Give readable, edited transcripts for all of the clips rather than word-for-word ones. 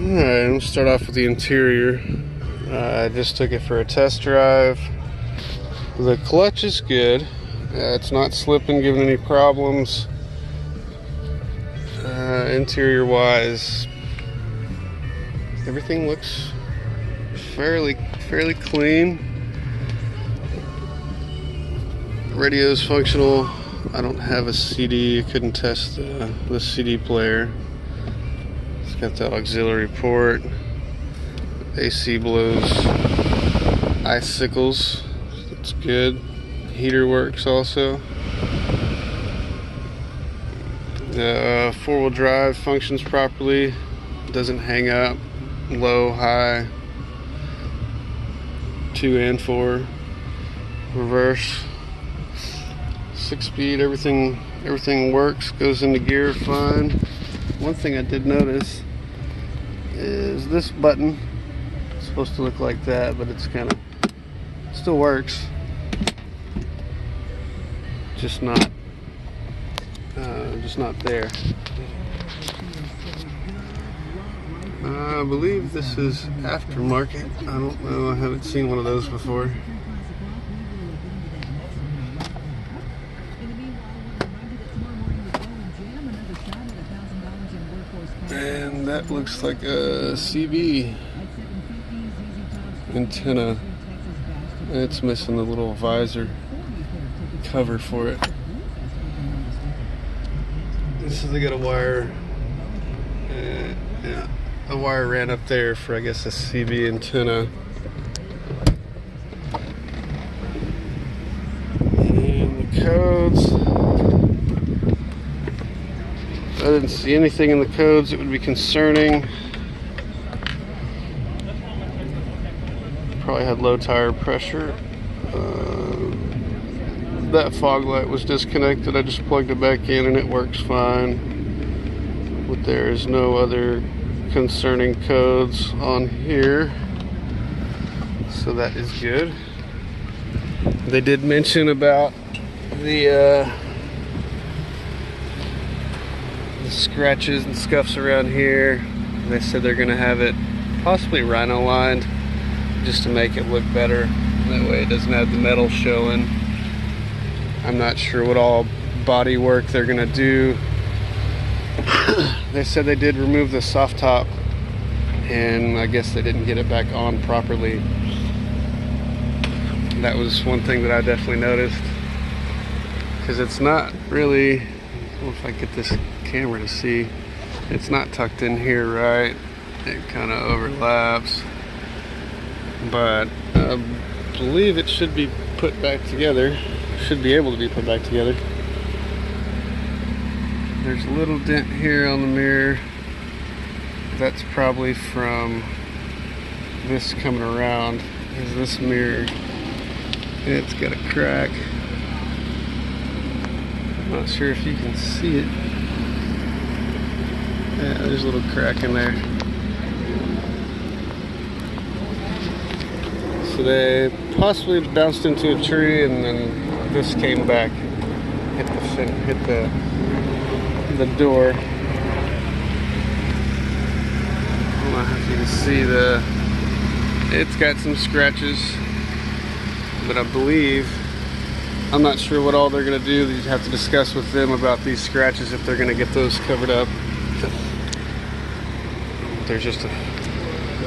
Alright, we'll start off with the interior. I just took it for a test drive. The clutch is good. It's not slipping, giving any problems. Interior wise, everything looks fairly clean. Radio's functional. I don't have a CD. I couldn't test the CD player. It's got that auxiliary port. AC blows icicles. That's good. Heater works also. The four-wheel drive functions properly. Doesn't hang up. Low, high, 2 and 4. Reverse. 6-speed. Everything works. Goes into gear fine. One thing I did notice is this button. It's supposed to look like that, but it's kind of still works. Just not there. I believe this is aftermarket. I don't know. I haven't seen one of those before. And that looks like a CB antenna. It's missing the little visor cover for it. This is, they got a wire. Yeah, a wire ran up there for, I guess, a CB antenna. And the codes. I didn't see anything in the codes that would be concerning. Probably had low tire pressure. That fog light was disconnected. I just plugged it back in and it works fine. But there is no other concerning codes on here, so that is good. They did mention about the scratches and scuffs around here. They said they're gonna have it possibly rhino lined just to make it look better. That way it doesn't have the metal showing. I'm not sure what all body work they're gonna do. They said they did remove the soft top, and I guess they didn't get it back on properly. That was one thing that I definitely noticed, because it's not really, I don't know if I get this camera to see, it's not tucked in here right. It kind of overlaps, but I believe it should be put back together. Should be able to be put back together. There's a little dent here on the mirror. That's probably from this coming around. Is this mirror? It's got a crack. I'm not sure if you can see it. Yeah, there's a little crack in there. So they possibly bounced into a tree, and then this came back, hit the door. I don't know if you can see it's got some scratches, but I believe, I'm not sure what all they're gonna do. You have to discuss with them about these scratches if they're gonna get those covered up. There's just a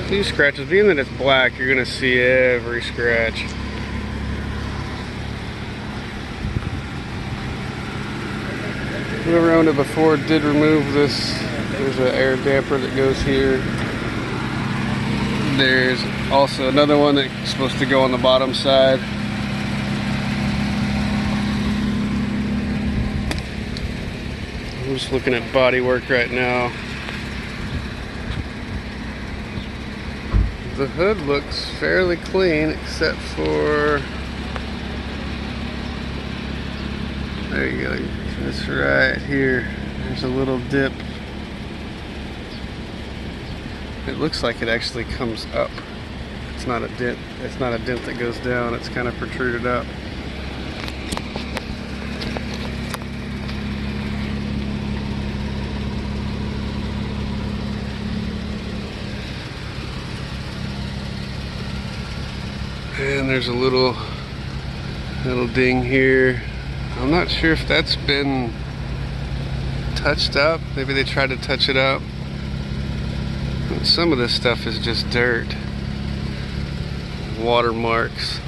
few scratches. Being that it's black, you're gonna see every scratch. Whoever owned it before did remove this. There's an air damper that goes here. There's also another one that's supposed to go on the bottom side. I'm just looking at body work right now. The hood looks fairly clean, except for, there you go, that's right here. There's a little dip. It looks like it actually comes up. It's not a dent. It's not a dent that goes down. It's kind of protruded up. And there's a little ding here. I'm not sure if that's been touched up. Maybe they tried to touch it up. Some of this stuff is just dirt. Watermarks.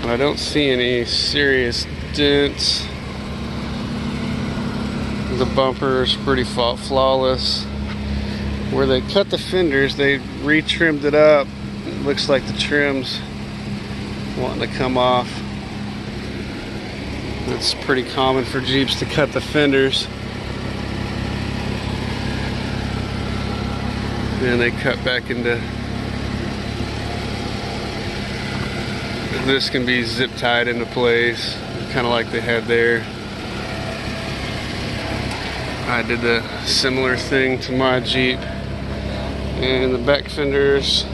I don't see any serious dents. The bumper is pretty flawless. Where they cut the fenders, they re-trimmed it up. It looks like the trim's wanting to come off. It's pretty common for Jeeps to cut the fenders. And they cut back into... This can be zip tied into place, kind of like they had there. I did the similar thing to my Jeep. And the back fenders,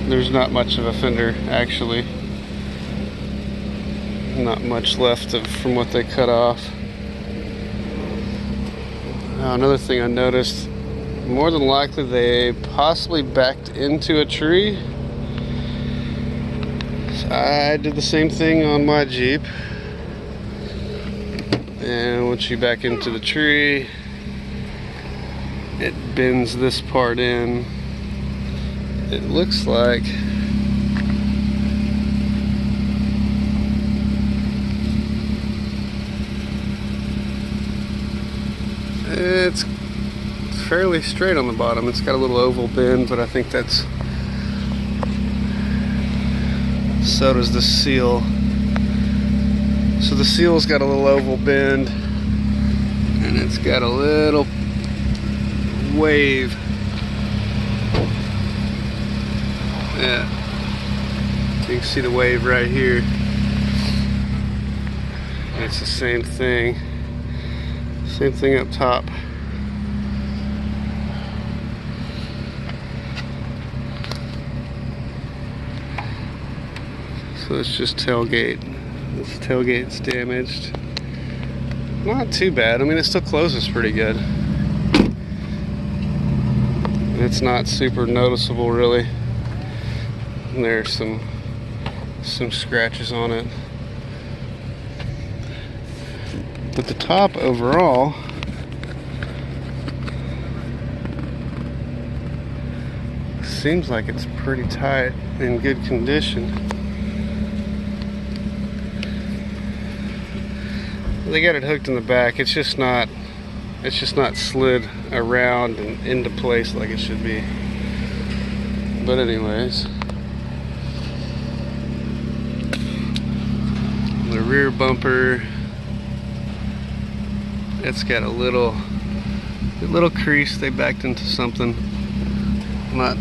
there's not much of a fender actually. Not much left from what they cut off. Another thing I noticed, more than likely they possibly backed into a tree. So I did the same thing on my Jeep. And once you back into the tree, it bends this part in. It looks like it's fairly straight on the bottom. It's got a little oval bend, but I think that's, so does the seal. So the seal's got a little oval bend, and it's got a little wave. Yeah, you can see the wave right here. It's the same thing. Same thing up top. So it's just tailgate. This tailgate's damaged. Not too bad. I mean, it still closes pretty good. It's not super noticeable, really. And there's some scratches on it. But the top overall seems like it's pretty tight, in good condition. They got it hooked in the back. It's just not slid around and into place like it should be. But anyways, the rear bumper, it's got a little crease. They backed into something. Not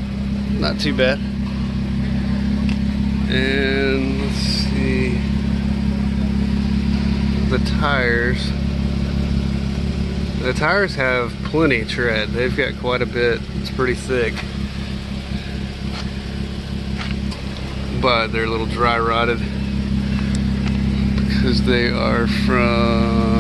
too bad. And let's see, the tires have plenty tread. They've got quite a bit. It's pretty thick, but they're a little dry rotted because they are from